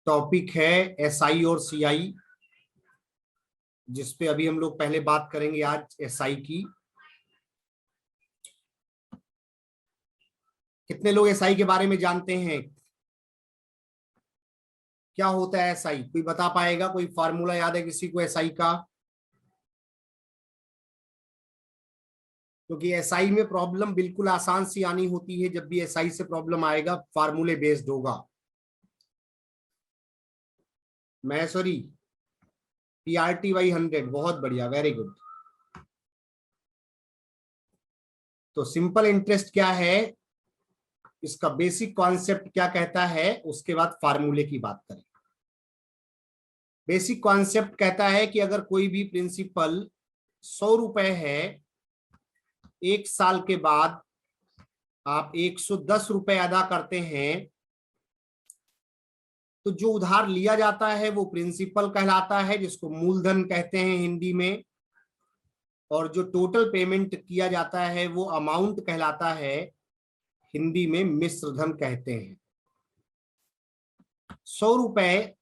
Topic है SI और CI, जिसपे अभी हम लोग पहले बात करेंगे आज एसआई की। कितने लोग एसआई के बारे में जानते हैं? क्या होता है एसआई? कोई बता पाएगा? कोई फार्मूला याद है किसी को एसआई का? क्योंकि एसआई में प्रॉब्लम बिल्कुल आसान सी आनी होती है। जब भी एसआई से प्रॉब्लम आएगा फार्मूले बेस्ड होगा। मैसोरी PRT/100, बहुत बढ़िया, वेरी गुड। तो सिंपल इंटरेस्ट क्या है, इसका बेसिक कॉन्सेप्ट क्या कहता है, उसके बाद फार्मूले की बात करें। बेसिक कॉन्सेप्ट कहता है कि अगर कोई भी प्रिंसिपल 100 रुपए है, 1 साल के बाद आप 110 रुपए अदा करते हैं, तो जो उधार लिया जाता है वो प्रिंसिपल कहलाता है, जिसको मूलधन कहते हैं हिंदी में। और जो टोटल पेमेंट किया जाता है वो अमाउंट कहलाता है, हिंदी में मिश्र धन कहते हैं। 100 रुपए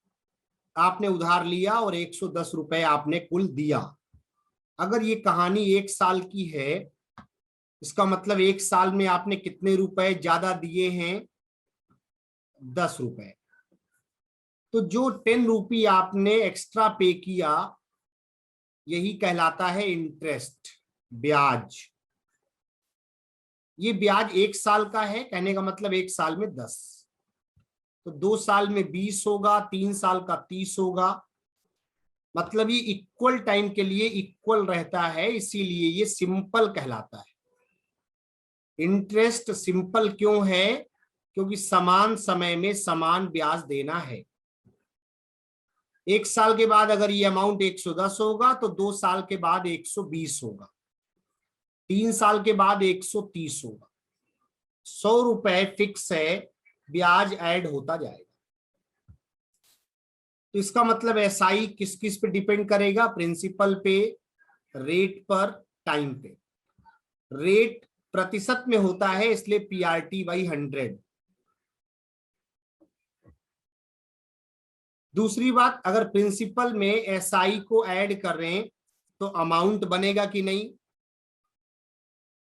आपने उधार लिया और 110 रुपए आपने कुल दिया। अगर ये कहानी 1 साल की है, इसका मतलब 1 साल में आपने कितने रुपए ज्यादा दिए हैं? 10 रुपए। तो जो 10 रुपी आपने एक्स्ट्रा पे किया, यही कहलाता है इंटरेस्ट, ब्याज। ये ब्याज 1 साल का है, कहने का मतलब 1 साल में 10, तो 2 साल में 20 होगा, 3 साल का 30 होगा। मतलब ये इक्वल टाइम के लिए इक्वल रहता है, इसीलिए ये सिंपल कहलाता है। इंटरेस्ट सिंपल क्यों है? क्योंकि समान समय में समान ब्याज देना है। 1 साल के बाद अगर ये अमाउंट 110 होगा तो 2 साल के बाद 120 होगा, 3 साल के बाद 130 होगा। 100 रुपए फिक्स है, ब्याज ऐड होता जाएगा। तो इसका मतलब एसआई किस किस पे डिपेंड करेगा? प्रिंसिपल पे, रेट पर, टाइम पे। रेट प्रतिशत में होता है, इसलिए PRT/100। दूसरी बात, अगर प्रिंसिपल में एसआई को ऐड कर रहे हैं तो अमाउंट बनेगा कि नहीं?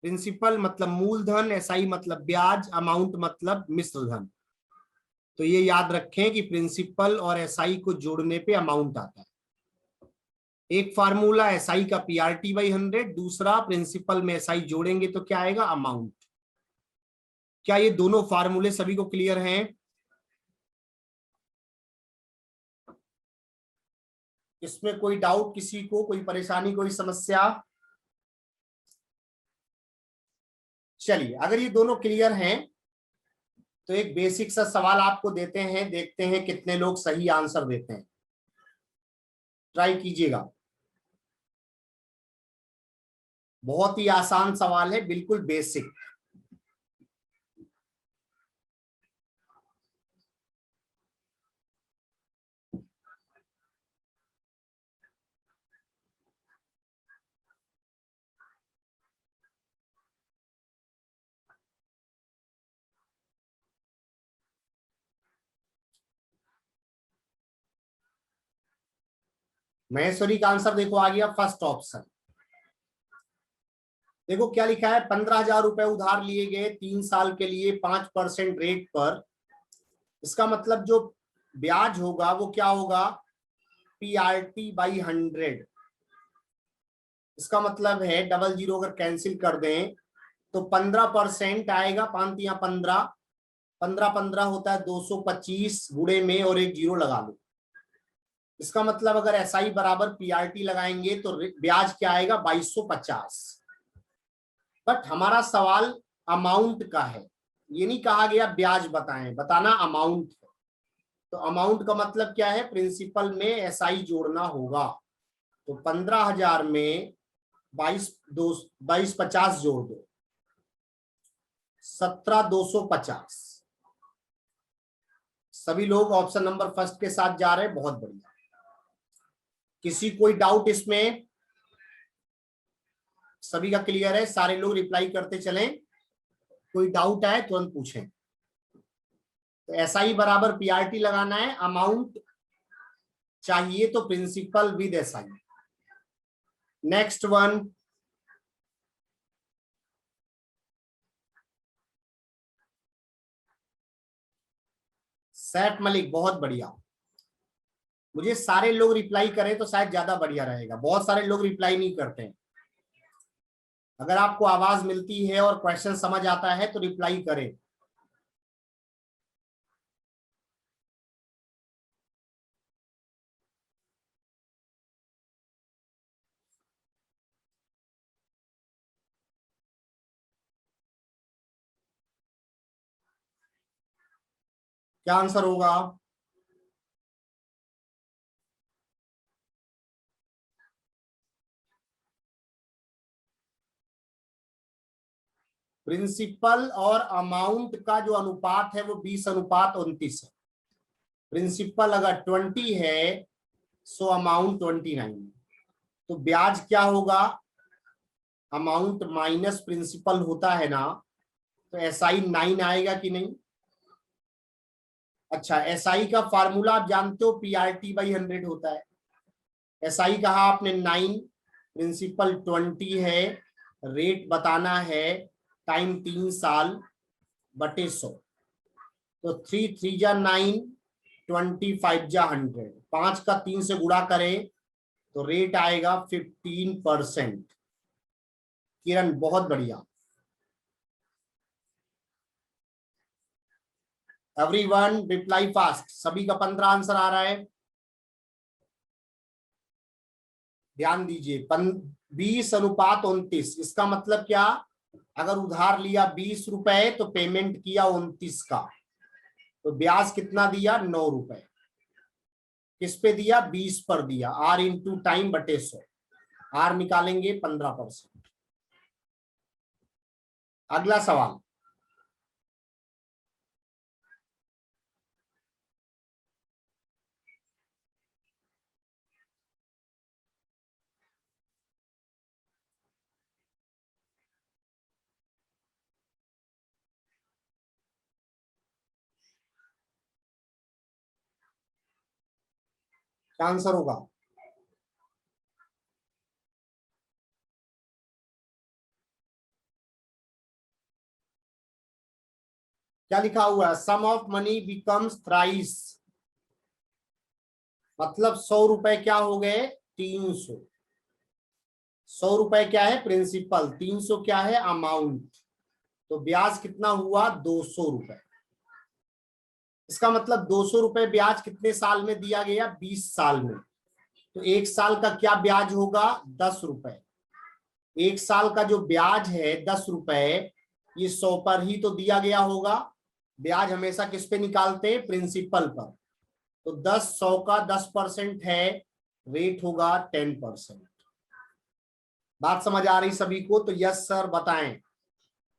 प्रिंसिपल मतलब मूलधन, एसआई मतलब ब्याज, अमाउंट मतलब मिश्र धन। तो ये याद रखें कि प्रिंसिपल और एसआई को जोड़ने पे अमाउंट आता है। एक फार्मूला एसआई का PRT/100, दूसरा प्रिंसिपल में एसआई जोड़ेंगे तो क्या आएगा? अमाउंट। क्या ये दोनों फार्मूले सभी को क्लियर हैं? इसमें कोई डाउट किसी को, कोई परेशानी, कोई समस्या? चलिए, अगर ये दोनों क्लियर हैं तो एक बेसिक सा सवाल आपको देते हैं, देखते हैं कितने लोग सही आंसर देते हैं। ट्राई कीजिएगा। बहुत ही आसान सवाल है, बिल्कुल बेसिक। महेश्वरी का आंसर देखो आ गया, फर्स्ट ऑप्शन। देखो क्या लिखा है, 15,000 रुपए उधार लिए गए 3 साल के लिए 5% रेट पर। इसका मतलब जो ब्याज होगा वो क्या होगा? PRT/100। इसका मतलब है डबल जीरो अगर कैंसिल कर दें तो 15% आएगा। 5 या 15, 15 होता है 225 गुणे में और एक जीरो लगा लो। इसका मतलब अगर एसआई बराबर PRT लगाएंगे तो ब्याज क्या आएगा? 2250। बट हमारा सवाल अमाउंट का है, ये नहीं कहा गया ब्याज बताएं, बताना अमाउंट है। तो अमाउंट का मतलब क्या है? प्रिंसिपल में एसआई जोड़ना होगा। तो 15,000 में 2250 जोड़ दो, 17,250। सभी लोग ऑप्शन नंबर फर्स्ट के साथ जा रहे हैं, बहुत बढ़िया। किसी कोई डाउट इसमें? सभी का क्लियर है? सारे लोग रिप्लाई करते चलें, कोई डाउट आए तुरंत पूछें। तो SI बराबर PRT लगाना है, अमाउंट चाहिए तो principal with SI। Next one, Saif Malik, बहुत बढ़िया। मुझे सारे लोग रिप्लाई करें तो शायद ज्यादा बढ़िया रहेगा, बहुत सारे लोग रिप्लाई नहीं करते हैं। अगर आपको आवाज मिलती है और क्वेश्चन समझ आता है तो रिप्लाई करें। क्या आंसर होगा? प्रिंसिपल और अमाउंट का जो अनुपात है वो 20:29 है। प्रिंसिपल अगर 20 है सो अमाउंट 29। तो ब्याज क्या होगा? अमाउंट माइनस प्रिंसिपल होता है ना, तो SI 9 आएगा कि नहीं? अच्छा, SI का फार्मूला आप जानते हो, PRT/100 होता है। SI कहा आपने 9, प्रिंसिपल 20 है, रेट बताना है, टाइम 3 साल बटे 100। तो 3 3 जा 9, 25 जा 100, 5 का 3 से गुणा करें तो रेट आएगा 15%। किरण, बहुत बढ़िया। एवरीवन रिप्लाई फास्ट, सभी का 15 आंसर आ रहा है। ध्यान दीजिए, 20:29, इसका मतलब क्या? अगर उधार लिया 20 रुपए तो पेमेंट किया 29 का, तो ब्याज कितना दिया? 9 रुपए। किस पे दिया? 20 पर दिया। R इंटू टाइम बटे 100, R निकालेंगे 15%। अगला सवाल, क्या आंसर होगा? क्या लिखा हुआ है? सम ऑफ मनी बिकम्स थ्राइस, मतलब 100 रुपए क्या हो गए? 300। 100 रुपए क्या है? प्रिंसिपल। 300 क्या है? अमाउंट। तो ब्याज कितना हुआ? 200 रुपए। इसका मतलब 200 रुपए ब्याज कितने साल में दिया गया? 20 साल में। तो एक साल का क्या ब्याज होगा? 10 रुपए। एक साल का जो ब्याज है 10 रुपए, ये 100 पर ही तो दिया गया होगा। ब्याज हमेशा किस पे निकालते हैं? प्रिंसिपल पर। तो 10 100 का 10% है, रेट होगा 10%। बात समझ आ रही सभी को? तो यस सर बताएं।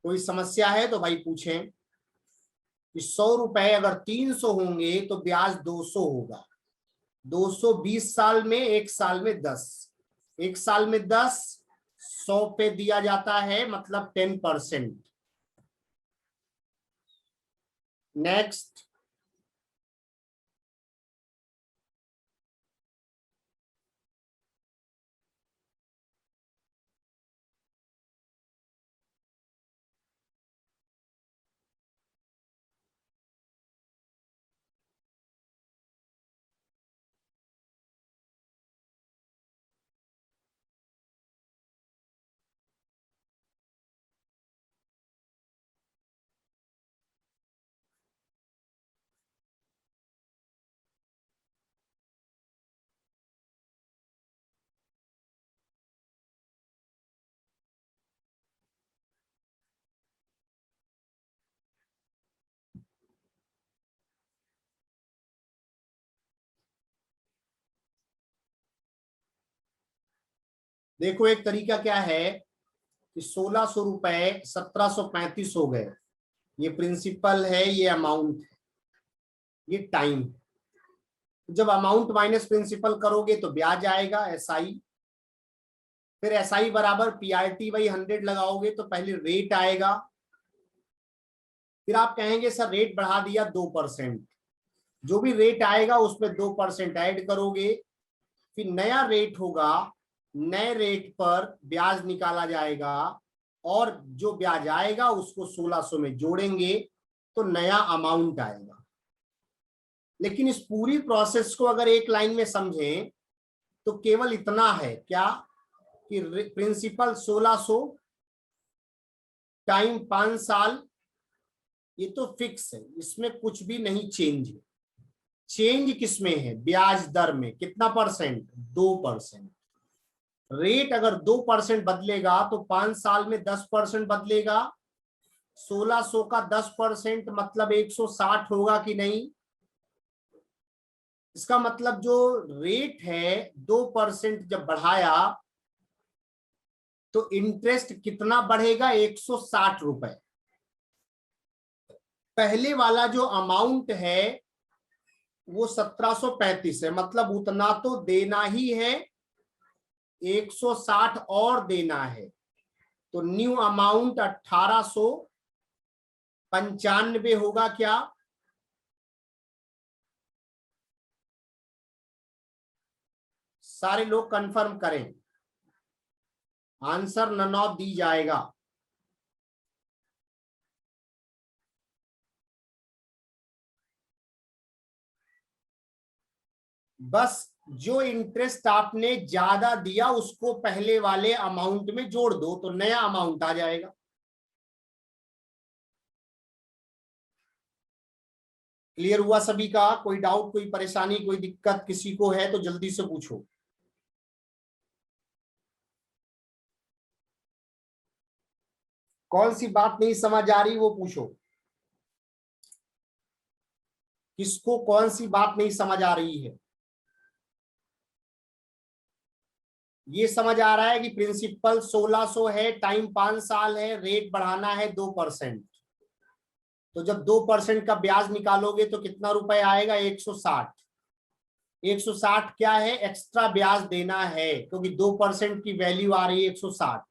कोई समस्या है तो भाई पूछें। कि 100 रुपए अगर 300 होंगे तो ब्याज 200 होगा। 200 20 साल में, एक साल में 10। एक साल में 10, 100 पे दिया जाता है, मतलब 10%। नेक्स्ट, देखो एक तरीका क्या है कि 1600 रुपए 1735 हो गए। ये प्रिंसिपल है, ये अमाउंट है, ये टाइम। जब अमाउंट माइनस प्रिंसिपल करोगे तो ब्याज आएगा SI। फिर SI बराबर PRT/100 लगाओगे तो पहले रेट आएगा, फिर आप कहेंगे सर रेट बढ़ा दिया 2%, जो भी रेट आएगा उसमें 2% ऐड करोगे, फिर नया रेट होगा, नए रेट पर ब्याज निकाला जाएगा और जो ब्याज आएगा उसको 1600 में जोड़ेंगे तो नया अमाउंट आएगा। लेकिन इस पूरी प्रोसेस को अगर एक लाइन में समझें तो केवल इतना है क्या कि प्रिंसिपल 1600 टाइम 5 साल, ये तो फिक्स है, इसमें कुछ भी नहीं चेंज है। चेंज किसमें है? ब्याज दर में। कितना परसेंट? 2%। रेट अगर 2% बदलेगा तो 5 साल में 10% बदलेगा। 1600 का 10% मतलब 160 होगा कि नहीं? इसका मतलब जो रेट है 2% जब बढ़ाया तो इंटरेस्ट कितना बढ़ेगा? 160 रुपए। पहले वाला जो अमाउंट है वो 1735 है, मतलब उतना तो देना ही है, 160 और देना है, तो न्यू अमाउंट 1895 होगा क्या? सारे लोग कंफर्म करें, आंसर नन ऑफ दी जाएगा। बस जो इंटरेस्ट आपने ज्यादा दिया उसको पहले वाले अमाउंट में जोड़ दो तो नया अमाउंट आ जाएगा। क्लियर हुआ सभी का? कोई डाउट, कोई परेशानी, कोई दिक्कत किसी को है तो जल्दी से पूछो। कौन सी बात नहीं समझ आ रही वो पूछो। किसको कौन सी बात नहीं समझ आ रही है? ये समझ आ रहा है कि प्रिंसिपल 1600 है, टाइम 5 साल है, रेट बढ़ाना है 2%, तो जब 2% का ब्याज निकालोगे तो कितना रुपए आएगा? 160। 160 क्या है? एक्स्ट्रा ब्याज देना है क्योंकि 2% की वैल्यू आ रही है 160।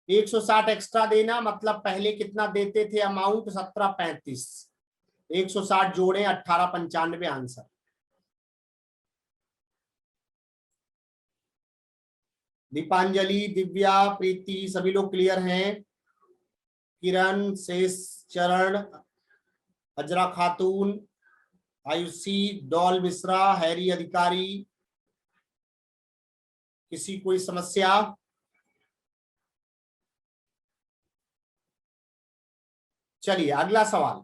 160 एक्स्ट्रा देना मतलब पहले कितना देते थे अमाउंट? 1735। 160 जोड़े 1895 आंसर। दीपांजलि, दिव्या, प्रीति सभी लोग क्लियर हैं? किरण, शेष, चरण, अजरा खातून, आयुषी, डॉल मिश्रा, हैरी अधिकारी, किसी कोई समस्या? चलिए अगला सवाल।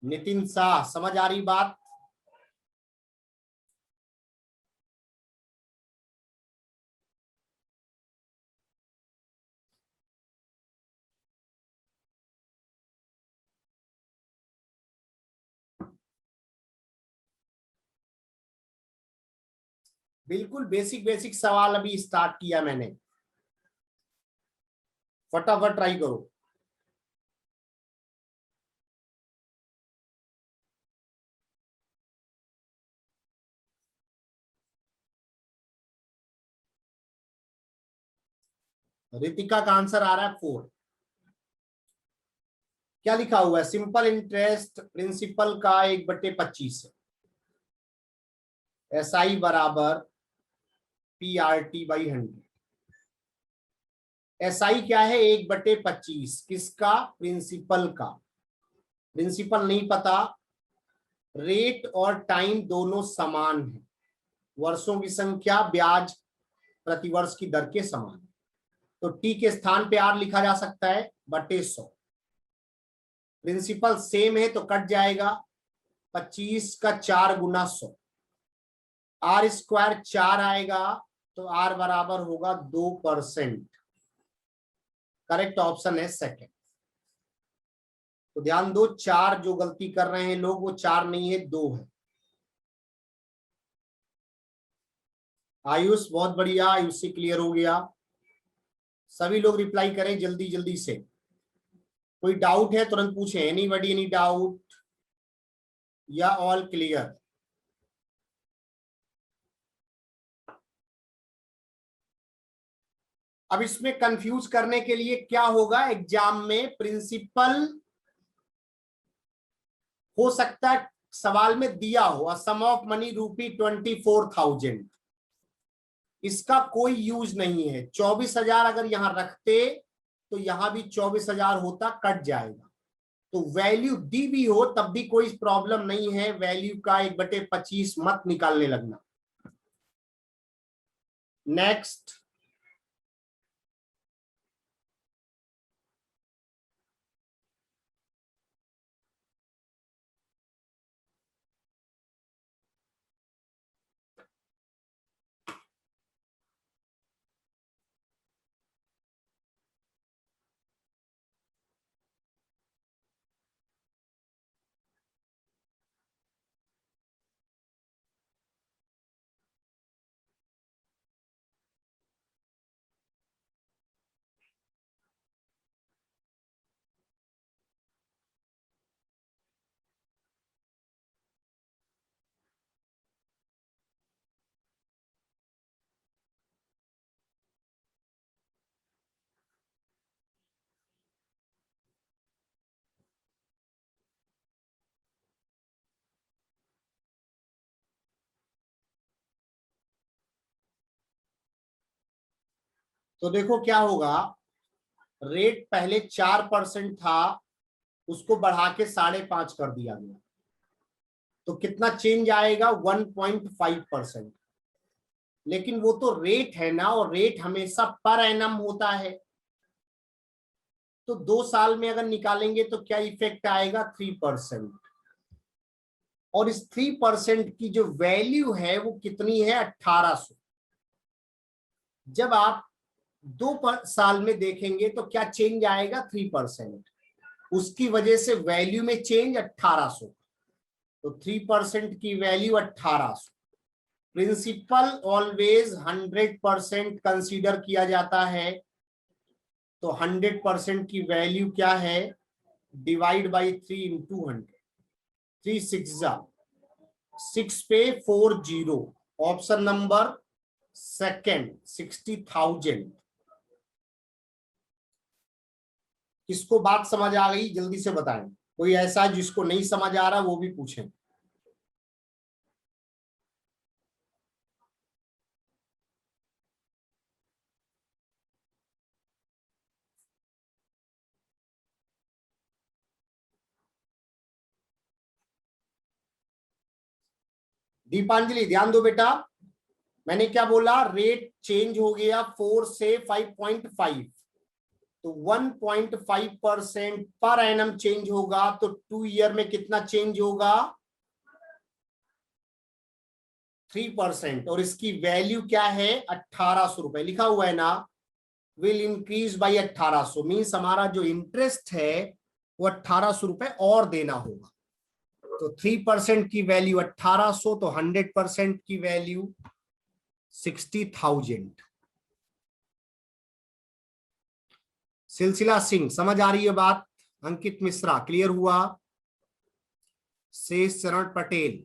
नितिन शाह, समझ आ रही बात? बिल्कुल बेसिक बेसिक सवाल अभी स्टार्ट किया मैंने, फटाफट ट्राई करो। रितिका का आंसर आ रहा है 4। क्या लिखा हुआ है? सिंपल इंटरेस्ट प्रिंसिपल का 1/25 है, SI बराबर PRT/100। SI क्या है? 1/25 किसका? प्रिंसिपल का। प्रिंसिपल नहीं पता, रेट और टाइम दोनों समान है, वर्षों की संख्या ब्याज प्रतिवर्ष की दर के समान, तो टी के स्थान पे आर लिखा जा सकता है बटे 100। प्रिंसिपल सेम है तो कट जाएगा, 25 का 4 गुना 100, आर स्क्वायर 4 आएगा तो आर बराबर होगा 2%। करेक्ट ऑप्शन है सेकंड। तो ध्यान दो, 4 जो गलती कर रहे हैं लोग वो 4 नहीं है 2 है। आयुष बहुत बढ़िया, आयुष से क्लियर हो गया। सभी लोग रिप्लाई करें जल्दी जल्दी से। कोई डाउट है तुरंत पूछें, एनीबॉडी एनी डाउट या ऑल क्लियर? अब इसमें कंफ्यूज करने के लिए क्या होगा, एग्जाम में प्रिंसिपल हो सकता है सवाल में दिया हो सम ऑफ मनी रूपी 24,000, इसका कोई यूज नहीं है। 24,000 अगर यहां रखते तो यहां भी 24,000 होता, कट जाएगा। तो वैल्यू दी भी हो तब भी कोई प्रॉब्लम नहीं है, वैल्यू का 1/25 मत निकालने लगना। नेक्स्ट, तो देखो क्या होगा, रेट पहले 4% था, उसको बढ़ा के 5.5 कर दिया गया, तो कितना चेंज आएगा, 1.5%। लेकिन वो तो रेट है ना, और रेट हमेशा पर एनम होता है, तो 2 साल में अगर निकालेंगे तो क्या इफेक्ट आएगा, 3%। और इस 3% की जो वैल्यू है वो कितनी है, 1800। जब आप 2 साल में देखेंगे तो क्या चेंज आएगा, 3%। उसकी वजह से वैल्यू में चेंज 1800, तो 3% की वैल्यू 1800। प्रिंसिपल ऑलवेज 100% कंसीडर किया जाता है, तो 100% की वैल्यू क्या है, डिवाइड बाई 3 इंटू 100, 3 6 पे 40, ऑप्शन नंबर सेकेंड 60,000। किसको बात समझ आ गई जल्दी से बताएं, कोई ऐसा जिसको नहीं समझ आ रहा वो भी पूछें। दीपांजलि ध्यान दो बेटा, मैंने क्या बोला, रेट चेंज हो गया 4 से 5.5, तो 1.5% पर एनम चेंज होगा, तो 2 ईयर में कितना चेंज होगा, 3%। और इसकी वैल्यू क्या है, 1800 रुपए लिखा हुआ है ना, विल इंक्रीज बाई 1800, मीन्स हमारा जो इंटरेस्ट है वो 1800 रुपए और देना होगा। तो 3% की वैल्यू 1800, तो 100% की वैल्यू 60,000। सिलसिला सिंह समझ आ रही है बात, अंकित मिश्रा क्लियर हुआ, शेष चरण पटेल,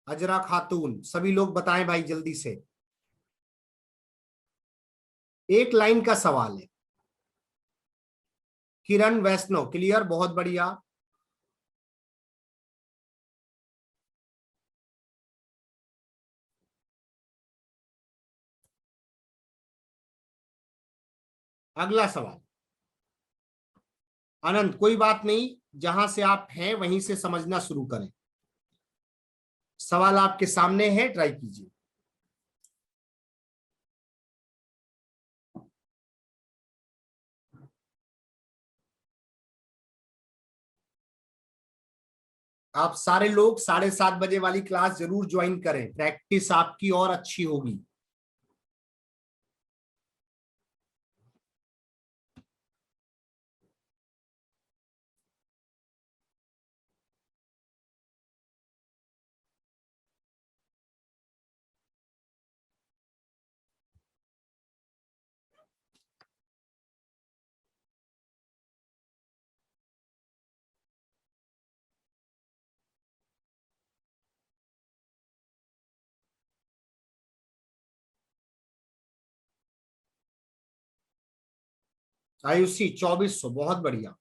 अजरा खातून, सभी लोग बताएं भाई जल्दी से। एक लाइन का सवाल है। किरण वैष्णव क्लियर, बहुत बढ़िया। अगला सवाल, अनंत कोई बात नहीं, जहां से आप हैं वहीं से समझना शुरू करें। सवाल आपके सामने है, ट्राई कीजिए। आप सारे लोग 7:30 बजे वाली क्लास जरूर ज्वाइन करें, प्रैक्टिस आपकी और अच्छी होगी। आयुषी 2400, बहुत बढ़िया।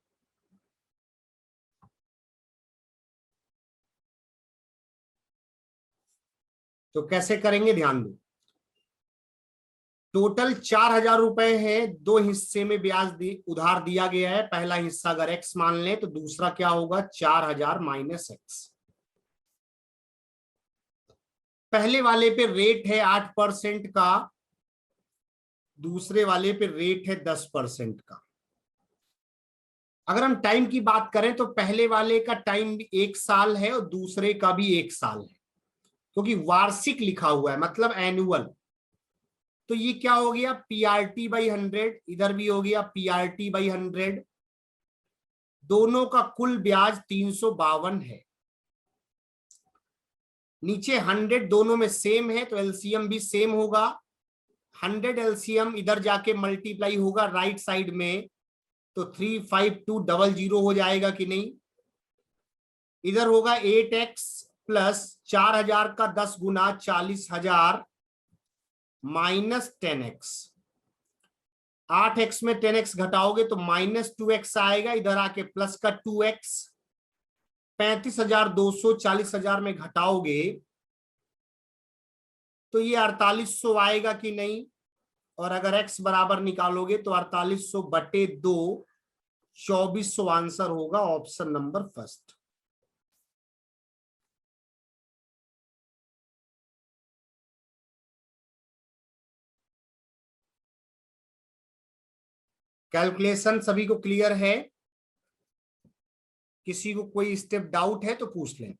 तो कैसे करेंगे ध्यान दो। टोटल 4000 रुपए है, दो हिस्से में उधार दिया गया है। पहला हिस्सा अगर एक्स मान लें तो दूसरा क्या होगा, 4000 माइनस एक्स। पहले वाले पे रेट है 8% का, दूसरे वाले पे रेट है 10% का। अगर हम टाइम की बात करें तो पहले वाले का टाइम 1 साल है और दूसरे का भी 1 साल है, क्योंकि वार्षिक लिखा हुआ है मतलब एनुअल। तो ये क्या हो गया, पीआरटी बाई 100, इधर भी हो गया पीआरटी बाई 100। दोनों का कुल ब्याज 352 है। नीचे 100 दोनों में सेम है तो एलसीएम भी सेम होगा। 100 एलसीएम इधर जाके मल्टीप्लाई होगा राइट साइड में, तो 35200 हो जाएगा कि नहीं। इधर होगा 8x प्लस 4000 का 10 गुना 40,000 माइनस 10x। 8x में 10x घटाओगे तो माइनस 2x आएगा, इधर आके प्लस का 2x। 35,200 40,000 में घटाओगे तो ये 4800 आएगा कि नहीं। और अगर x बराबर निकालोगे तो 4800 बटे 2 2400 आंसर होगा, ऑप्शन नंबर फर्स्ट। कैलकुलेशन सभी को क्लियर है? किसी को कोई स्टेप डाउट है तो पूछ लें।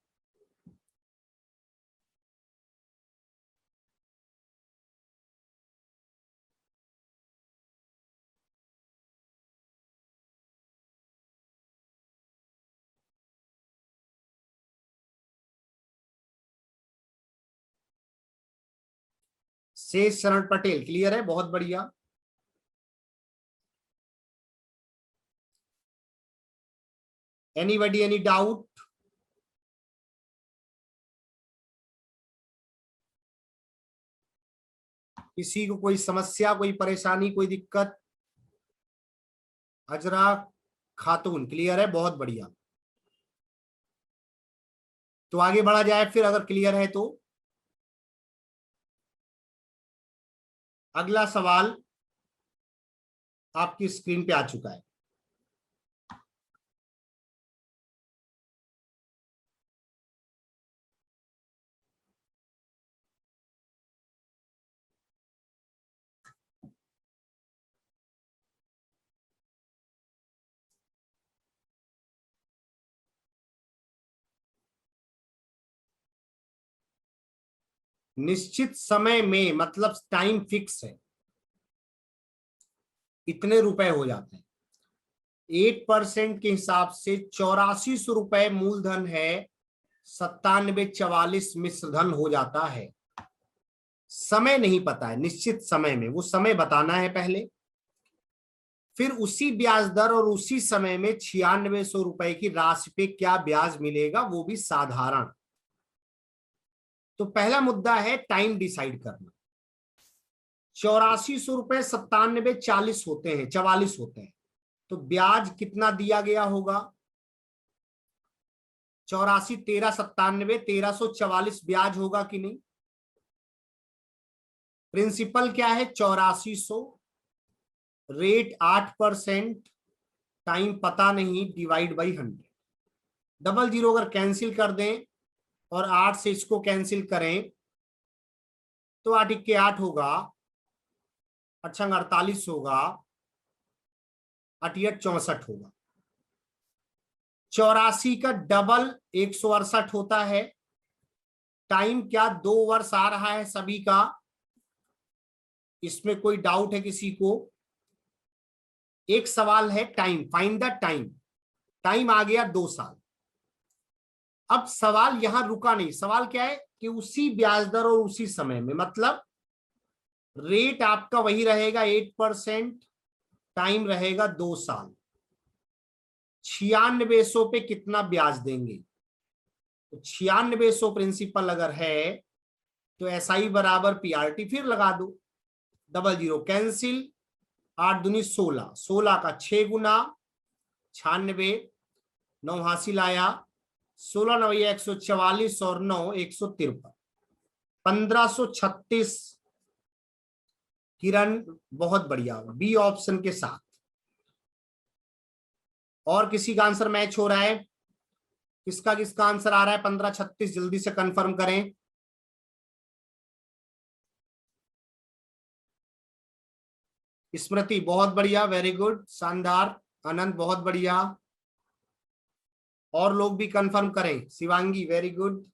शेष शरण पटेल क्लियर है, बहुत बढ़िया। Anybody any doubt? किसी को कोई समस्या, कोई परेशानी, कोई दिक्कत? अजरा खातून क्लियर है, बहुत बढ़िया। तो आगे बढ़ा जाए फिर, अगर क्लियर है तो। अगला सवाल आपकी स्क्रीन पे आ चुका है। निश्चित समय में मतलब टाइम फिक्स है, इतने रुपए हो जाते हैं। 8% के हिसाब से 8400 रुपए मूलधन है, 9744 मिश्रधन हो जाता है। समय नहीं पता है, निश्चित समय में वो समय बताना है पहले, फिर उसी ब्याज दर और उसी समय में 9600 रुपए की राशि पे क्या ब्याज मिलेगा, वो भी साधारण। तो पहला मुद्दा है टाइम डिसाइड करना। 8400 रुपए 9740 होते हैं, 44 होते हैं, तो ब्याज कितना दिया गया होगा, 84 13 97 1344 ब्याज होगा कि नहीं। प्रिंसिपल क्या है 8400, रेट 8%, टाइम पता नहीं, डिवाइड बाई 100। 00 अगर कैंसिल कर दें और 8 से इसको कैंसिल करें तो 8 के 8 होगा, 48 होगा, 88 64 होगा। 84 का डबल 168 होता है। टाइम क्या 2 वर्ष आ रहा है सभी का, इसमें कोई डाउट है किसी को? एक सवाल है time, find the time. Time आ गया 2 साल। अब सवाल यहां रुका नहीं, सवाल क्या है कि उसी ब्याज दर और उसी समय में, मतलब रेट आपका वही रहेगा 8%, टाइम रहेगा 2 साल। 9600 पे कितना ब्याज देंगे, तो 9600 प्रिंसिपल अगर है तो एसआई बराबर पीआरटी, फिर लगा दो। 00 कैंसिल, 8 दूनी 16, 16 का 6 गुना 96, 9 हासिल आया, 16 9 144 और 9 153, 1536। किरण बहुत बढ़िया, बी ऑप्शन के साथ। और किसी का आंसर मैच हो रहा है? किसका किसका आंसर आ रहा है? 1536 जल्दी से कंफर्म करें। स्मृति बहुत बढ़िया, वेरी गुड, शानदार। अनंत बहुत बढ़िया। और लोग भी कंफर्म करें। शिवांगी वेरी गुड,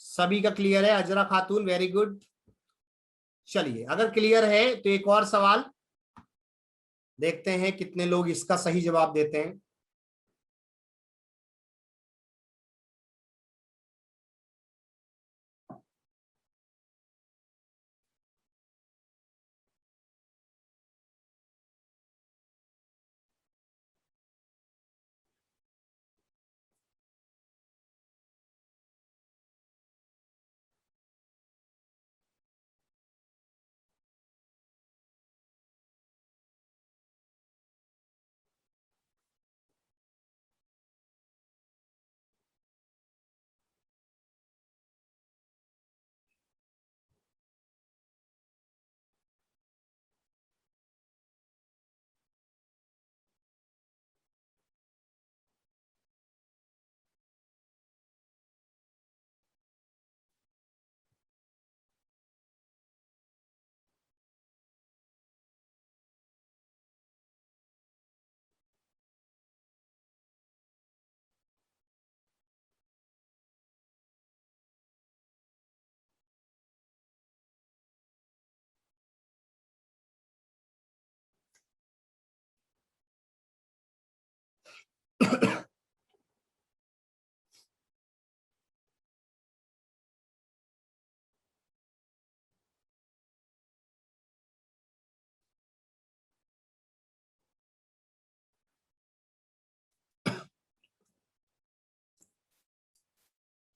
सभी का क्लियर है। अजरा खातून वेरी गुड। चलिए, अगर क्लियर है तो एक और सवाल देखते हैं कितने लोग इसका सही जवाब देते हैं।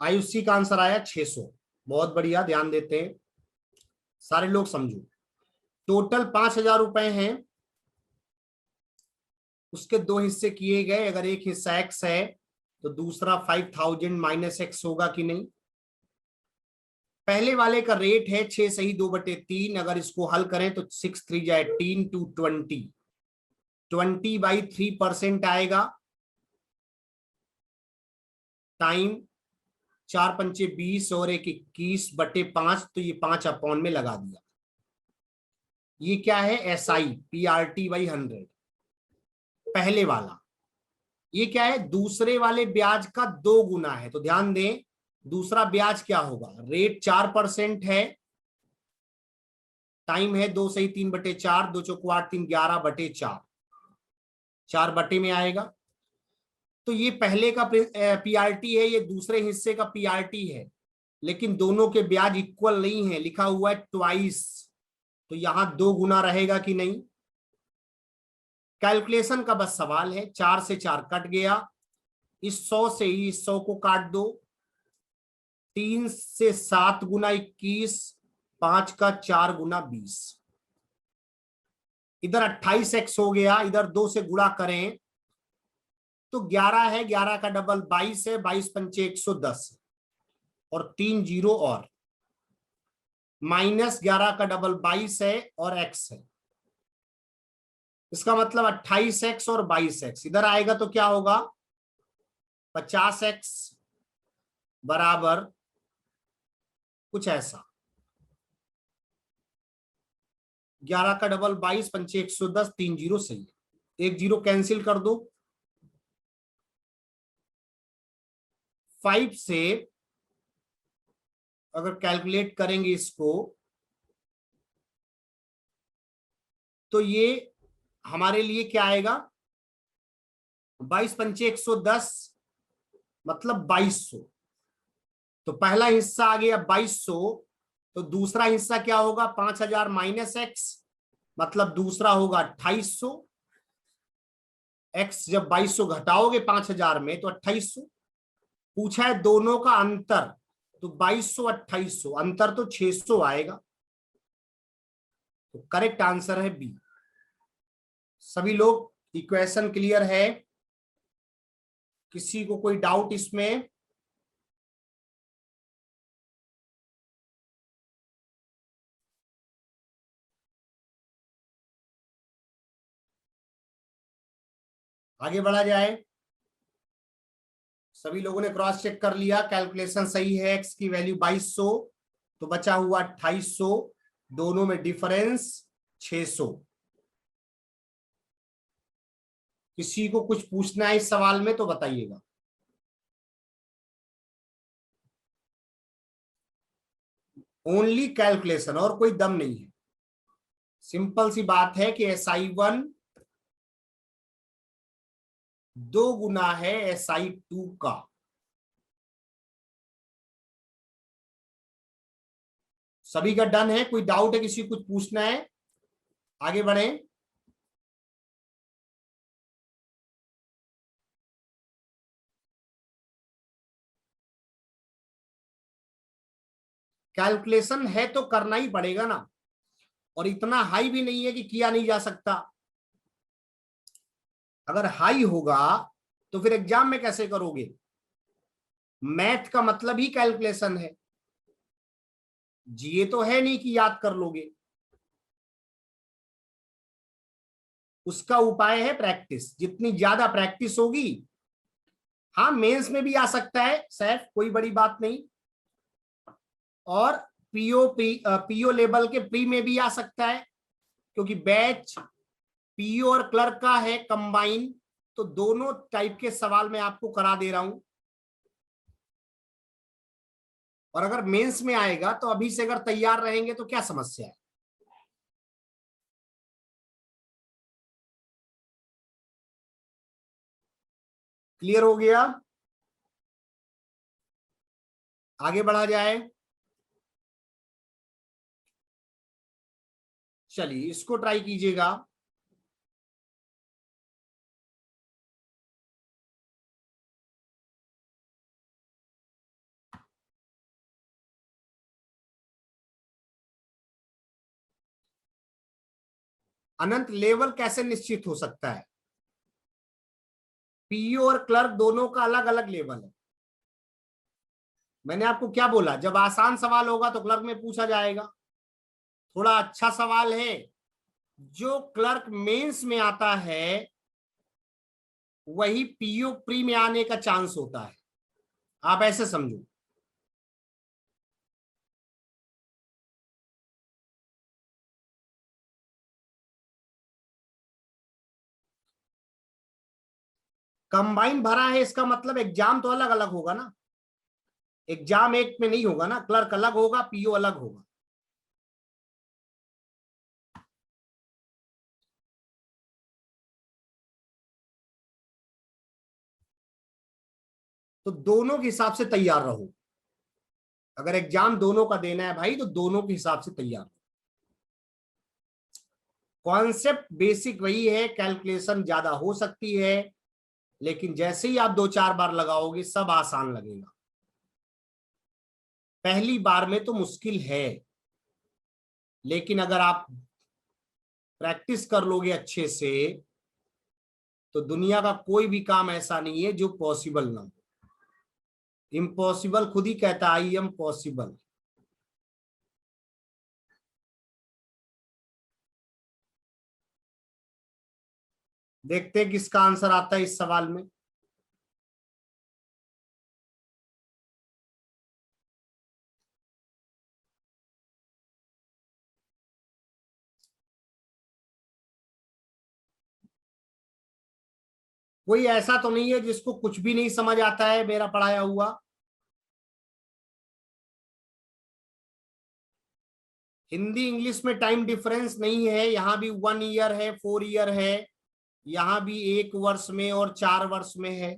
आयुषी का आंसर आया 600। बहुत बढ़िया, ध्यान देते हैं सारे लोग, समझो। टोटल 5,000 रुपए हैं, उसके दो हिस्से किए गए। अगर एक हिस्सा एक्स है तो दूसरा 5,000 माइनस एक्स होगा कि नहीं। पहले वाले का रेट है 6 सही 2/3। अगर इसको हल करें तो 6 3 जाए 18 टू 20, 20/3% आएगा। टाइम 4 पंचे 20 और 1 21/5, तो ये 5 अपॉन में लगा दिया। ये क्या है? SI PRT/100, पहले वाला। ये क्या है? दूसरे वाले ब्याज का 2 गुना है। तो ध्यान दें, दूसरा ब्याज क्या होगा? रेट 4% है, टाइम है 2 सही 3/4, 2 चौको 8 3 11/4, 4 बटे में आएगा। तो ये पहले का PRT है, ये दूसरे हिस्से का PRT है, लेकिन दोनों के ब्याज इक्वल नहीं है, लिखा हुआ है ट्वाइस। तो यहां 2 गुना रहेगा कि नहीं? कैलकुलेशन का बस सवाल है। 4 से 4 कट गया, इस 100 से ही इस 100 को काट दो। 3 से 7 गुना 21, 5 का 4 गुना 20। इधर 28x हो गया, इधर 2 से गुणा करें तो 11 है, 11 का डबल 22 है, 22 पंचे 110 और 3 जीरो और माइनस 11 का डबल 22 है और x है। इसका मतलब 28x और 22x इधर आएगा तो क्या होगा? 50x बराबर कुछ ऐसा। 11 का डबल 22 पंचे 110, 3 जीरो सही है। 1 जीरो कैंसिल कर दो। 5 से अगर कैलकुलेट करेंगे इसको तो ये हमारे लिए क्या आएगा? 22 पंचे 110 मतलब 2200। तो पहला हिस्सा आ गया 2200, तो दूसरा हिस्सा क्या होगा? 5,000 माइनस एक्स, मतलब दूसरा होगा 2,800। एक्स जब 2200 घटाओगे 5,000 में तो 2,800। पूछा है दोनों का अंतर, तो 2200 2,800 अंतर तो 600 आएगा। तो करेक्ट आंसर है बी। सभी लोग इक्वेशन क्लियर है? किसी को कोई डाउट इसमें? आगे बढ़ा जाए। सभी लोगों ने क्रॉस चेक कर लिया, कैलकुलेशन सही है। एक्स की वैल्यू 2200, तो बचा हुआ 2800, दोनों में डिफरेंस 600। किसी को कुछ पूछना है इस सवाल में तो बताइएगा। ओनली कैलकुलेशन, और कोई दम नहीं है। सिंपल सी बात है कि SI1 2 गुना है SI2 का। सभी का डन है? कोई डाउट है? किसी को कुछ पूछना है? आगे बढ़े। कैलकुलेशन है तो करना ही पड़ेगा ना, और इतना हाई भी नहीं है कि किया नहीं जा सकता। अगर हाई होगा तो फिर एग्जाम में कैसे करोगे? मैथ का मतलब ही कैलकुलेशन है। ये तो है नहीं कि याद कर लोगे। उसका उपाय है प्रैक्टिस। जितनी ज्यादा प्रैक्टिस होगी, हाँ मेंस में भी आ सकता है सैफ, कोई बड़ी बात नहीं। और पीओ लेवल के प्री में भी आ सकता है, क्योंकि बैच पीओ और क्लर्क का है कंबाइन, तो दोनों टाइप के सवाल मैं आपको करा दे रहा हूं। और अगर मेंस में आएगा तो अभी से अगर तैयार रहेंगे तो क्या समस्या है? क्लियर हो गया? आगे बढ़ा जाए। चलिए इसको ट्राई कीजिएगा। अनंत, लेवल कैसे निश्चित हो सकता है? पीओ और क्लर्क दोनों का अलग अलग लेवल है। मैंने आपको क्या बोला? जब आसान सवाल होगा तो क्लर्क में पूछा जाएगा। थोड़ा अच्छा सवाल है, जो क्लर्क मेंस में आता है वही पीओ प्री में आने का चांस होता है। आप ऐसे समझो। कंबाइन भरा है इसका मतलब एग्जाम तो अलग अलग होगा ना। एग्जाम एक में नहीं होगा ना, क्लर्क अलग होगा, पीओ अलग होगा। तो दोनों के हिसाब से तैयार रहो। अगर एग्जाम दोनों का देना है भाई, तो दोनों के हिसाब से तैयार रहो। कॉन्सेप्ट बेसिक वही है, कैलकुलेशन ज्यादा हो सकती है, लेकिन जैसे ही आप 2-4 बार लगाओगे सब आसान लगेगा। पहली बार में तो मुश्किल है, लेकिन अगर आप प्रैक्टिस कर लोगे अच्छे से तो दुनिया का कोई भी काम ऐसा नहीं है जो पॉसिबल ना हो। इम्पॉसिबल खुद ही कहता आई एम पॉसिबल। देखते हैं किसका आंसर आता है इस सवाल में। कोई ऐसा तो नहीं है जिसको कुछ भी नहीं समझ आता है मेरा पढ़ाया हुआ? हिंदी इंग्लिश में टाइम डिफरेंस नहीं है, यहाँ भी 1 ईयर है, 4 ईयर है, यहाँ भी 1 वर्ष में और 4 वर्ष में है।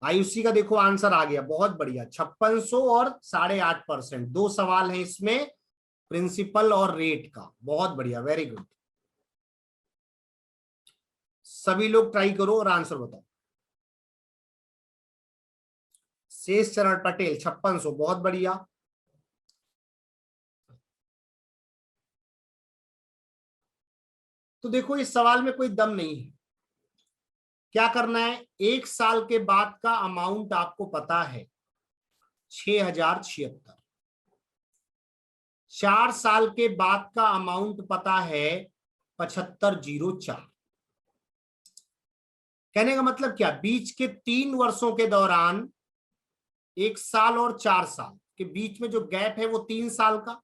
आयुषी का देखो आंसर आ गया, बहुत बढ़िया। 5600 और 8.5%, 2 सवाल हैं इसमें, प्रिंसिपल और रेट का। बहुत बढ़िया, वेरी गुड। सभी लोग ट्राई करो और आंसर बताओ। शेष चरण पटेल 5600, बहुत बढ़िया। तो देखो इस सवाल में कोई दम नहीं है। क्या करना है, 1 साल के बाद का अमाउंट आपको पता है 6076, 4 साल के बाद का अमाउंट पता है 7504। कहने का मतलब क्या, बीच के 3 वर्षों के दौरान 1 साल और 4 साल के बीच में जो गैप है वो 3 साल का।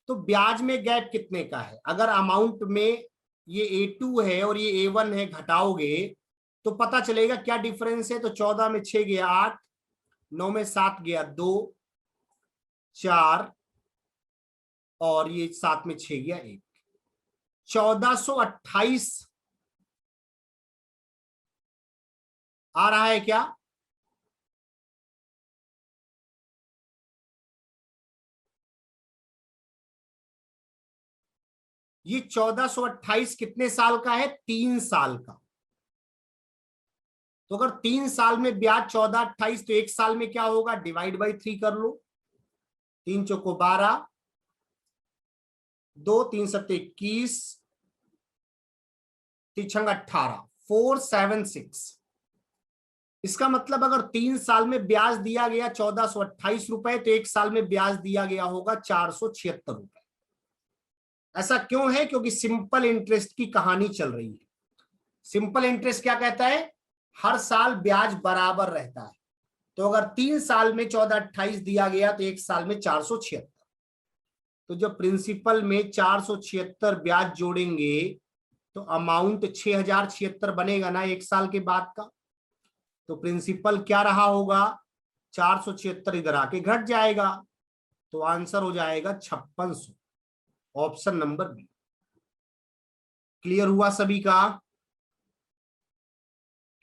तो ब्याज में गैप कितने का है, अगर अमाउंट में ये A2 है और ये A1 है, घटाओगे तो पता चलेगा क्या डिफरेंस है। तो 14 में 6 गया 8, 9 में 7 गया 2, 4 और ये 7 में 6 गया 1, 1428 आ रहा है क्या। ये 1428 कितने साल का है, 3 साल का। तो अगर 3 साल में ब्याज 1428 तो 1 साल में क्या होगा, डिवाइड बाई 3 कर लो। 3 चौको 12, 2 3 सत्ते 21, 3 18, 476। इसका मतलब अगर 3 साल में ब्याज दिया गया 1428 रुपए तो 1 साल में ब्याज दिया गया होगा 476 रुपए। ऐसा क्यों है, क्योंकि सिंपल इंटरेस्ट की कहानी चल रही है। सिंपल इंटरेस्ट क्या कहता है, हर साल ब्याज बराबर रहता है। तो अगर 3 साल में 1428 दिया गया तो 1 साल में 476। तो जब प्रिंसिपल में 476 ब्याज जोड़ेंगे तो अमाउंट 6076 बनेगा ना 1 साल के बाद का। तो प्रिंसिपल क्या रहा होगा, 476 इधर आके घट जाएगा। तो आंसर हो जाएगा 5600, ऑप्शन नंबर बी। क्लियर हुआ सभी का।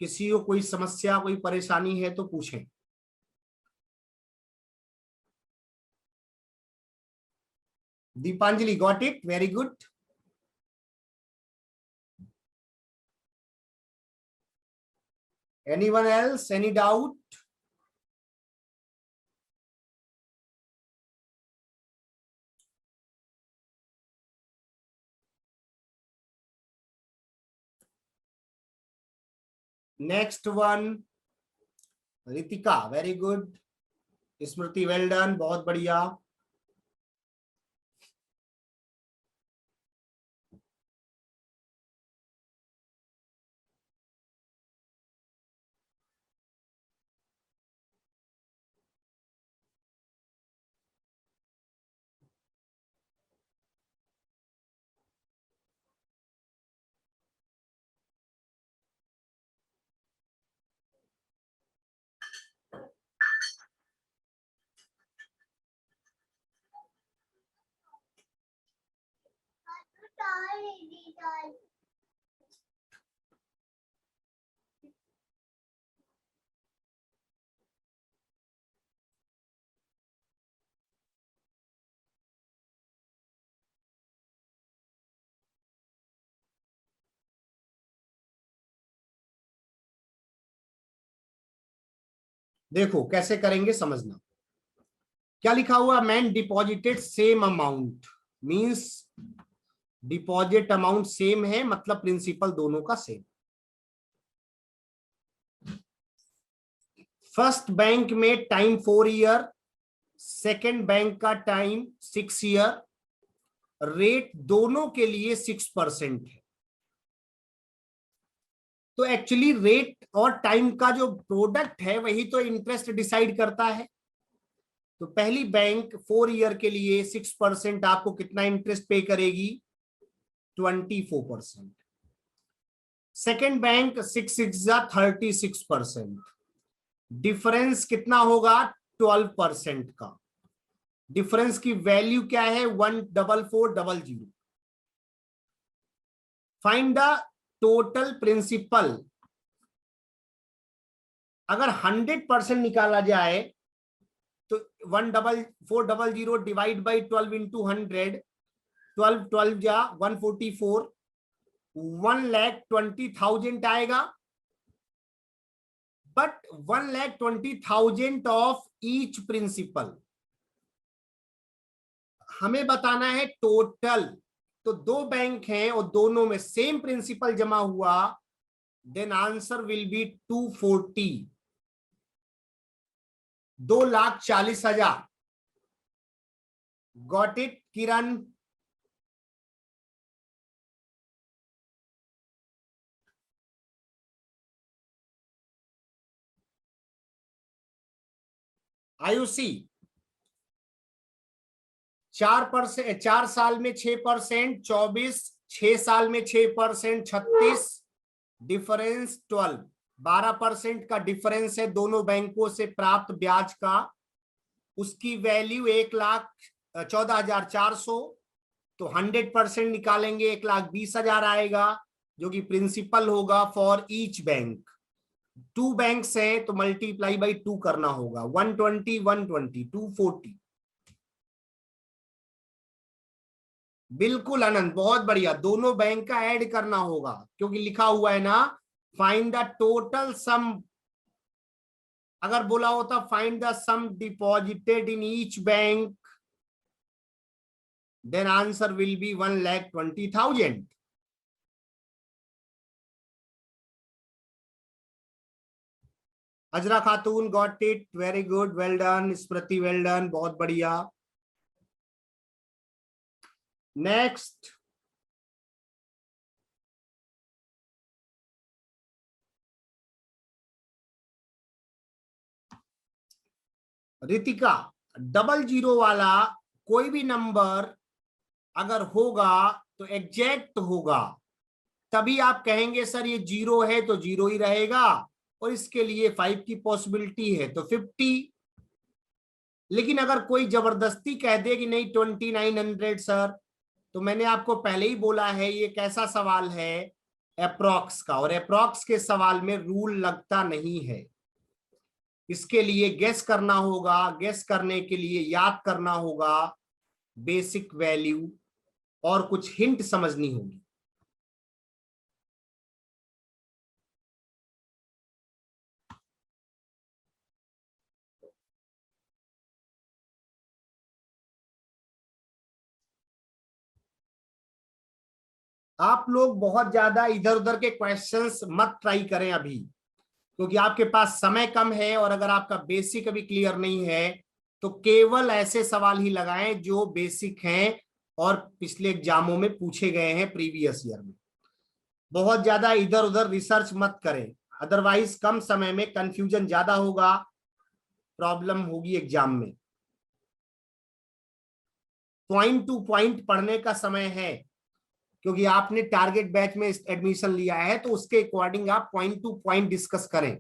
किसी को कोई समस्या कोई परेशानी है तो पूछें। Deepanjali got it, very good. Anyone else, any doubt? Next one, Ritika very good, Smriti well done, बहुत बढ़िया। देखो कैसे करेंगे समझना। क्या लिखा हुआ, man deposited same amount, means deposit amount same है, मतलब प्रिंसिपल दोनों का सेम। फर्स्ट बैंक में टाइम 4 ईयर, सेकेंड बैंक का टाइम 6 ईयर, रेट दोनों के लिए 6% है। तो एक्चुअली रेट और टाइम का जो प्रोडक्ट है वही तो इंटरेस्ट डिसाइड करता है। तो पहली बैंक 4 ईयर के लिए 6% आपको कितना इंटरेस्ट पे करेगी, 24%। सेकेंड बैंक 6 36%, डिफरेंस कितना होगा 12% का। डिफरेंस की वैल्यू क्या है 14400। Find the total principal. अगर 100% निकाला जाए तो 14400 डिवाइड बाई 12 इंटू 100, 12 12 जा 144, 1,20,000 आएगा। But 1,20,000 of each principal. हमें बताना है टोटल। तो दो बैंक हैं और दोनों में सेम प्रिंसिपल जमा हुआ, then answer will be 240, 2,40,000। Got it Kiran? Ayushi 4%, 4 साल में 6%, 24, 6 साल में 6%, 36, डिफरेंस 12, 12% का डिफरेंस है दोनों बैंकों से प्राप्त ब्याज का। उसकी वैल्यू 1,14,400। तो 100% निकालेंगे 1,20,000 आएगा, जो कि प्रिंसिपल होगा फॉर ईच बैंक। 2 बैंक्स हैं तो मल्टीप्लाई बाई 2 करना होगा। 120, 120, 240। बिल्कुल आनंद, बहुत बढ़िया। दोनों बैंक का ऐड करना होगा क्योंकि लिखा हुआ है ना, फाइंड द टोटल सम। अगर बोला होता find the sum deposited in each bank, then answer will be 1,20,000। Azra Khatoon got it, very good, well done. Smriti well done, बहुत बढ़िया। नेक्स्ट, रितिका, 00 वाला कोई भी नंबर अगर होगा तो एग्जैक्ट होगा, तभी आप कहेंगे सर ये 0 है तो 0 ही रहेगा, और इसके लिए 5 की पॉसिबिलिटी है तो 50। लेकिन अगर कोई जबरदस्ती कह दे कि नहीं 2900 सर, तो मैंने आपको पहले ही बोला है ये कैसा सवाल है, अप्रॉक्स का, और अप्रॉक्स के सवाल में रूल लगता नहीं है। इसके लिए गेस करना होगा, गेस करने के लिए याद करना होगा बेसिक वैल्यू, और कुछ हिंट समझनी होगी। आप लोग बहुत ज्यादा इधर उधर के क्वेश्चंस मत ट्राई करें अभी, क्योंकि आपके पास समय कम है, और अगर आपका बेसिक अभी क्लियर नहीं है तो केवल ऐसे सवाल ही लगाएं जो बेसिक हैं और पिछले एग्जामों में पूछे गए हैं प्रीवियस ईयर में। बहुत ज्यादा इधर उधर रिसर्च मत करें, अदरवाइज कम समय में कंफ्यूजन ज्यादा होगा, प्रॉब्लम होगी एग्जाम में। पॉइंट टू पॉइंट पढ़ने का समय है, क्योंकि आपने टारगेट बैच में एडमिशन लिया है, तो उसके अकॉर्डिंग आप पॉइंट टू पॉइंट डिस्कस करें।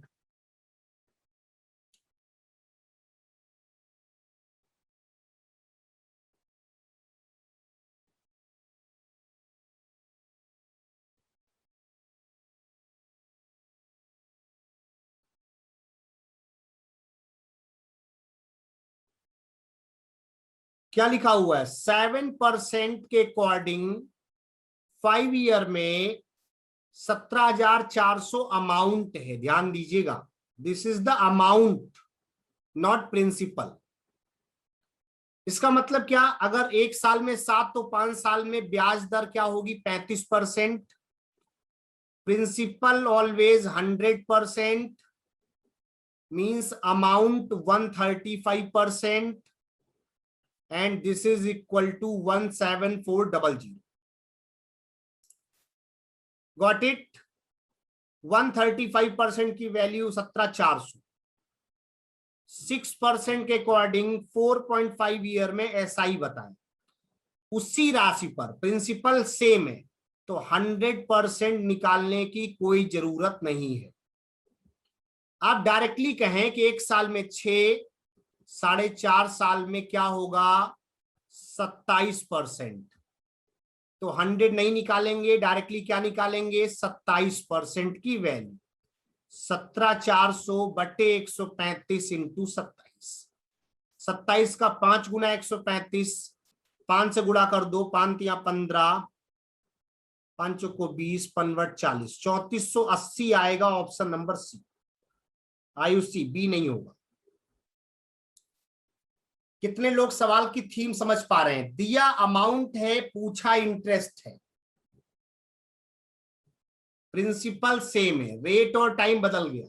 क्या लिखा हुआ है? 7% के अकॉर्डिंग 5 ईयर में 17,400 अमाउंट है। ध्यान दीजिएगा, this is the amount, not principal. इसका मतलब क्या? अगर 1 साल में 7 तो 5 साल में ब्याज दर क्या होगी? 35%। Principal always 100%, means amount 135%, and this is equal to 17400। Got it? 135% की वैल्यू 17,400, 6% के अकॉर्डिंग 4.5 ईयर में एसआई बताएं। उसी राशि पर प्रिंसिपल सेम है तो 100% निकालने की कोई जरूरत नहीं है। आप डायरेक्टली कहें कि 1 साल में 6, 4.5 साल में क्या होगा? 27%। तो 100 नहीं निकालेंगे, डायरेक्टली क्या निकालेंगे? 27% की वैल्यू। 17,400 बटे 135 इंटू 27। 27 का 5 गुना 135, 5 से गुणा कर दो, 5 या 15, 5 को 20, 5 40, 3480 आएगा, option number C. Ayushi B नहीं होगा। कितने लोग सवाल की थीम समझ पा रहे हैं? दिया अमाउंट है, पूछा इंटरेस्ट है, प्रिंसिपल सेम है, रेट और टाइम बदल गया।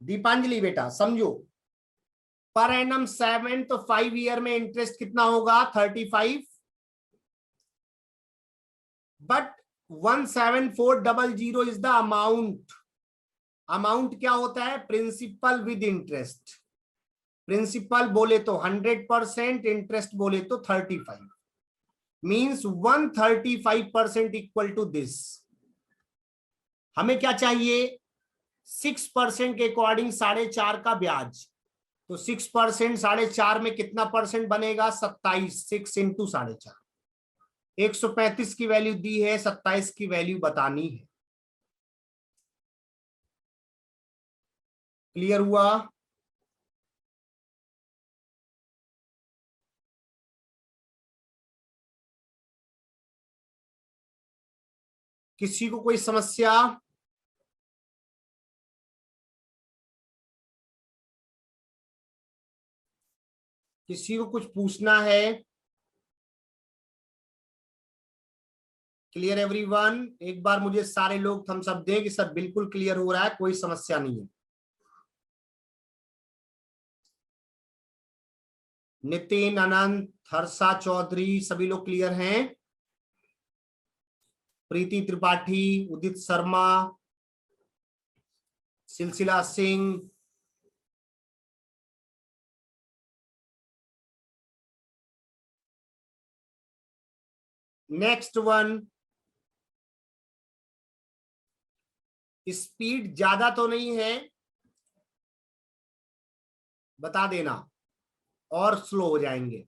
दीपांजलि बेटा समझो, पर एनम 7 तो 5 ईयर में इंटरेस्ट कितना होगा? 35। But 17400 is the amount. Amount क्या होता है? Principal with interest. प्रिंसिपल बोले तो 100%, इंटरेस्ट बोले तो 35, मीन्स 135% इक्वल टू दिस। हमें क्या चाहिए? 6% के अकॉर्डिंग 4.5 का ब्याज। तो 6% 4.5 में कितना परसेंट बनेगा? 27। 6 इंटू 4.5, 135 की वैल्यू दी है, 27 की वैल्यू बतानी है। क्लियर हुआ? किसी को कोई समस्या? किसी को कुछ पूछना है? Clear everyone? एक बार मुझे सारे लोग थम्स अप दें कि सब बिल्कुल क्लियर हो रहा है, कोई समस्या नहीं है। नितिन, अनंत, हर्षा चौधरी, सभी लोग क्लियर हैं? प्रीति त्रिपाठी, उदित शर्मा, सिलसिला सिंह, नेक्स्ट वन। स्पीड ज्यादा तो नहीं है, बता देना, और स्लो हो जाएंगे।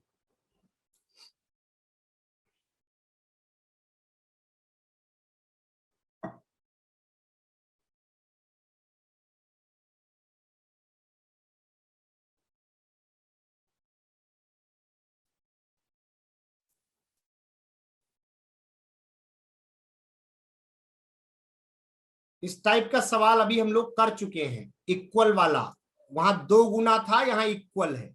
इस टाइप का सवाल अभी हम लोग कर चुके हैं, इक्वल वाला। वहां 2 गुना था, यहां इक्वल है।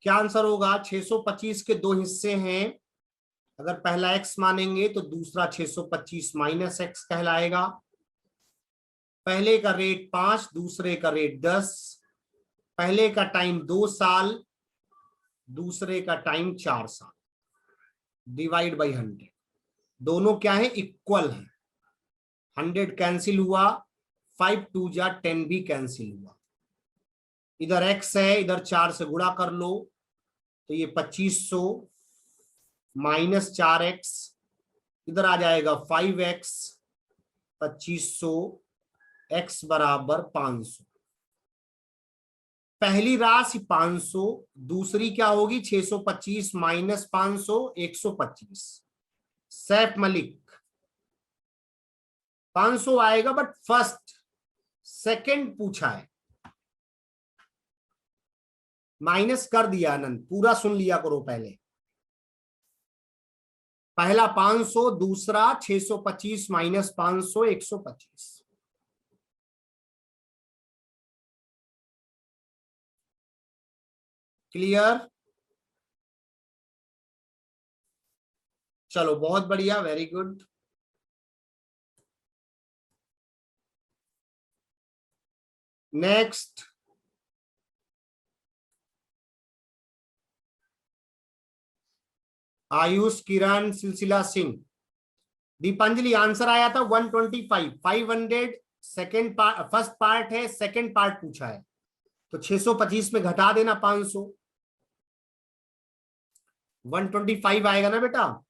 क्या आंसर होगा? 625 के 2 हिस्से हैं। अगर पहला x मानेंगे तो दूसरा 625 माइनस x कहलाएगा। पहले का रेट 5, दूसरे का रेट 10। पहले का टाइम 2 साल, दूसरे का टाइम 4 साल। Divide by 100। दोनों क्या है? इक्वल है। 100 कैंसिल हुआ, 5 2 जा 10 भी कैंसिल हुआ। इधर x है, इधर 4 से गुणा कर लो, तो ये 2500 माइनस 4x, इधर आ जाएगा 5x, 2500, x बराबर 500। पहली राशि 500, दूसरी क्या होगी? 625 माइनस 500, 125। सैफ मलिक 500 आएगा, बट फर्स्ट सेकंड पूछा है, माइनस कर दिया। आनंद पूरा सुन लिया करो पहले। पहला 500, दूसरा 625 माइनस 500, 125। क्लियर? चलो बहुत बढ़िया, वेरी गुड। नेक्स्ट, आयुष, किरण, सिलसिला सिंह। दीपांजलि आंसर आया था 125, 500 सेकेंड पार्ट, फर्स्ट पार्ट है, सेकेंड पार्ट पूछा है, तो 625 में घटा देना 500, 125 आएगा ना बेटा।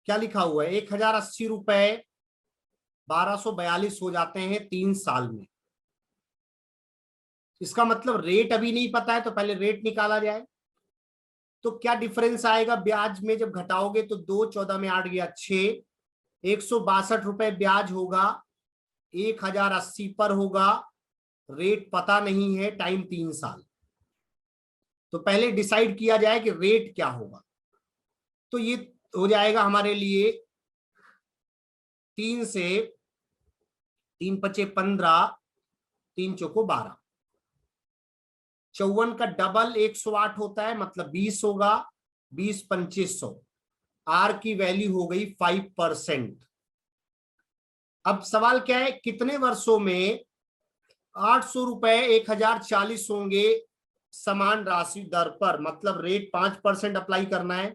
क्या लिखा हुआ है, 1080 रुपए 1242 हो जाते हैं 3 साल में। इसका मतलब रेट अभी नहीं पता है, तो पहले रेट निकाला जाए। तो क्या डिफरेंस आएगा ब्याज में जब घटाओगे, तो 2 14 में 8 गया 6, 162 रुपए ब्याज होगा, 1080 पर होगा, रेट पता नहीं है, टाइम 3 साल। तो पहले डिसाइड किया जाए कि रेट क्या होगा। तो ये हो जाएगा हमारे लिए 3 से 3 पचे 15, 3 चौको 12, 54 का डबल 108 होता है, मतलब 20 होगा, 20 2500, आर की वैल्यू हो गई 5%। अब सवाल क्या है, कितने वर्षों में 800 रुपए 1040 होंगे समान राशि दर पर, मतलब रेट 5% अप्लाई करना है।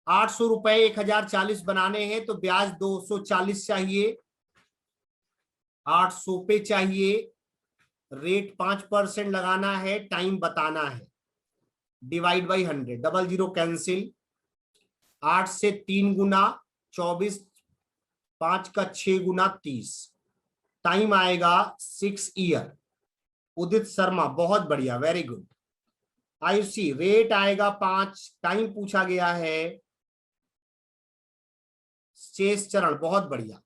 800 रुपए 1040 बनाने हैं तो ब्याज 240 चाहिए, 800 पे चाहिए, रेट 5% लगाना है, टाइम बताना है, divide by 100, double zero cancel, 8 से 3 गुना 24, 5 का 6 गुना 30, टाइम आएगा 6 ईयर। उदित शर्मा बहुत बढ़िया, वेरी गुड। आयुषी रेट आएगा 5, टाइम पूछा गया है, शेष चरण बहुत बढ़िया।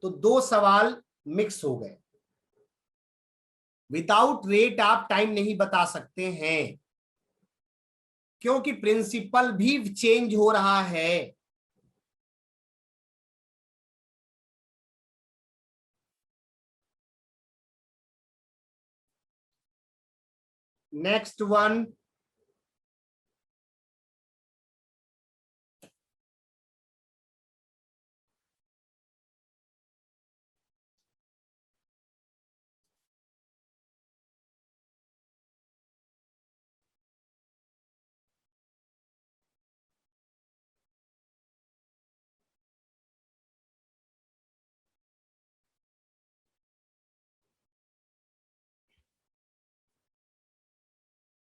तो 2 सवाल मिक्स हो गए। विदाउट रेट आप टाइम नहीं बता सकते हैं, क्योंकि प्रिंसिपल भी चेंज हो रहा है। नेक्स्ट वन,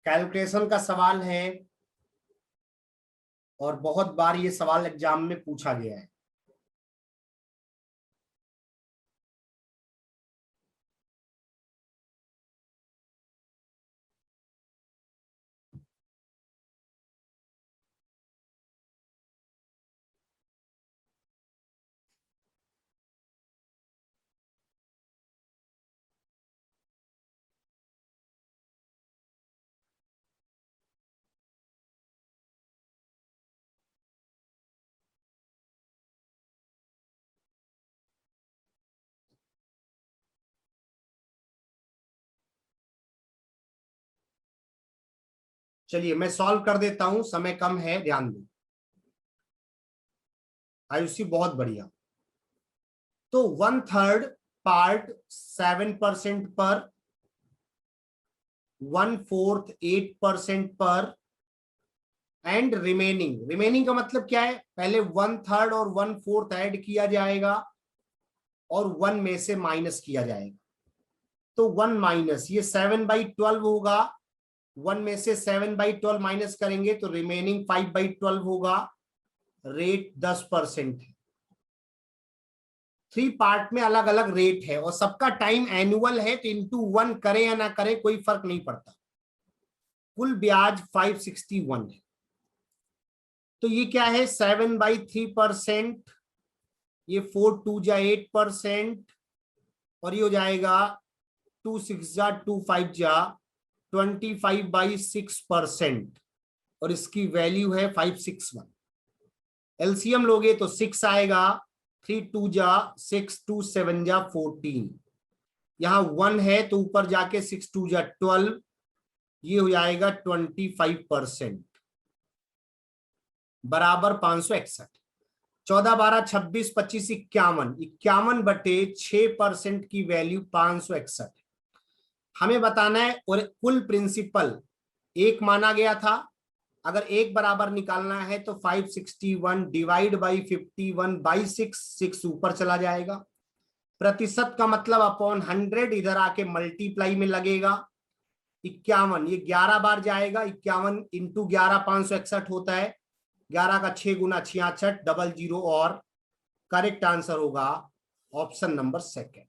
कैलकुलेशन का सवाल है, और बहुत बार ये सवाल एग्जाम में पूछा गया है। चलिए मैं सॉल्व कर देता हूं, समय कम है, ध्यान दो। आयुषी बहुत बढ़िया। तो 1/3 पार्ट 7% पर, 1/4 8% पर, एंड रिमेनिंग का मतलब क्या है, पहले 1/3 और 1/4 ऐड किया जाएगा और 1 में से माइनस किया जाएगा। तो 1 माइनस ये 7/12 होगा, 1 में से 7/12 माइनस करेंगे तो रिमेनिंग 5/12 होगा। रेट 10% है। 3 पार्ट में अलग अलग रेट है और सबका टाइम एनुअल है, तो इंटू 1 करें या ना करें कोई फर्क नहीं पड़ता। कुल ब्याज 561 है। तो ये क्या है, 7/3%, ये 4 2 जा 8%, और ये हो जाएगा 2 6 जा 2 5 जा 25/6%, और इसकी वैल्यू है 561। एलसीएम लोगे तो 6 आएगा, 3 2 जा 6, 2 7 जा 14, यहां 1 है तो ऊपर जाके 6 2 जा 12, ये हो जाएगा 25% बराबर 561। 14 12 26 25 51, 51/6% की वैल्यू 561। हमें बताना है, और कुल प्रिंसिपल 1 माना गया था। अगर 1 बराबर निकालना है तो 561 डिवाइड बाई 51/6, 6 ऊपर चला जाएगा। प्रतिशत का मतलब अपॉन 100, इधर आके मल्टीप्लाई में लगेगा। 51 ये 11 बार जाएगा, 51 इंटू 11 561 होता है, 11 का 6 गुना 66, 00, और करेक्ट आंसर होगा ऑप्शन नंबर सेकंड।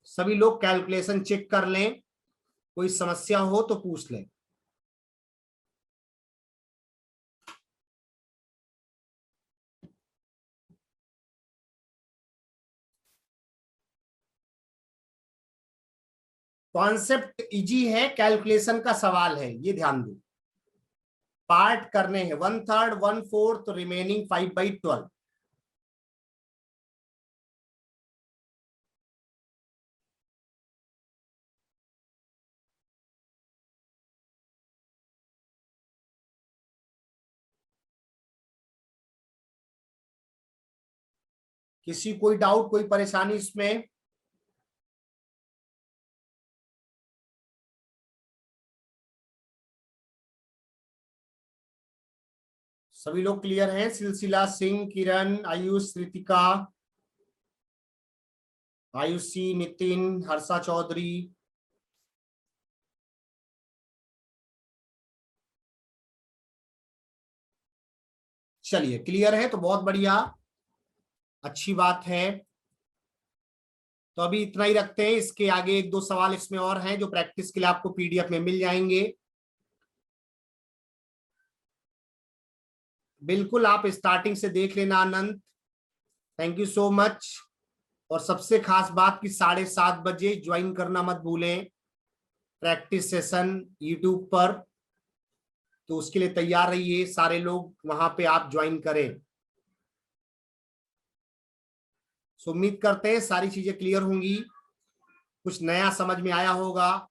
सभी लोग कैलकुलेशन चेक कर लें, कोई समस्या हो तो पूछ लें। कॉन्सेप्ट इजी है, कैलकुलेशन का सवाल है, ये ध्यान दो। पार्ट करने हैं 1/3 1/4 तो रिमेनिंग 5/12। किसी कोई डाउट, कोई परेशानी इसमें? सभी लोग क्लियर हैं? सिलसिला सिंह, किरण, आयुष, रितिका, आयुषी, नितिन, हर्षा चौधरी। चलिए क्लियर है तो बहुत बढ़िया, अच्छी बात है। तो अभी इतना ही रखते हैं, इसके आगे 1 2 सवाल इसमें और हैं जो प्रैक्टिस के लिए आपको पीडीएफ में मिल जाएंगे। बिल्कुल आप स्टार्टिंग से देख लेना Anand. Thank you so much. और सबसे खास बात कि 7:30 बजे ज्वाइन करना मत भूलें, प्रैक्टिस सेशन यूट्यूब पर। तो उसके लिए तैयार रहिए, सारे लोग वहां पे आप ज्वाइन करें। सो उम्मीद करते हैं सारी चीजें क्लियर होंगी, कुछ नया समझ में आया होगा।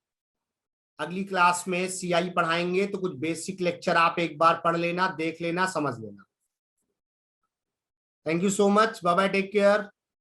अगली क्लास में सीआई पढ़ाएंगे तो कुछ बेसिक लेक्चर आप एक बार पढ़ लेना, देख लेना, समझ लेना। Thank you so much, bye bye, take care.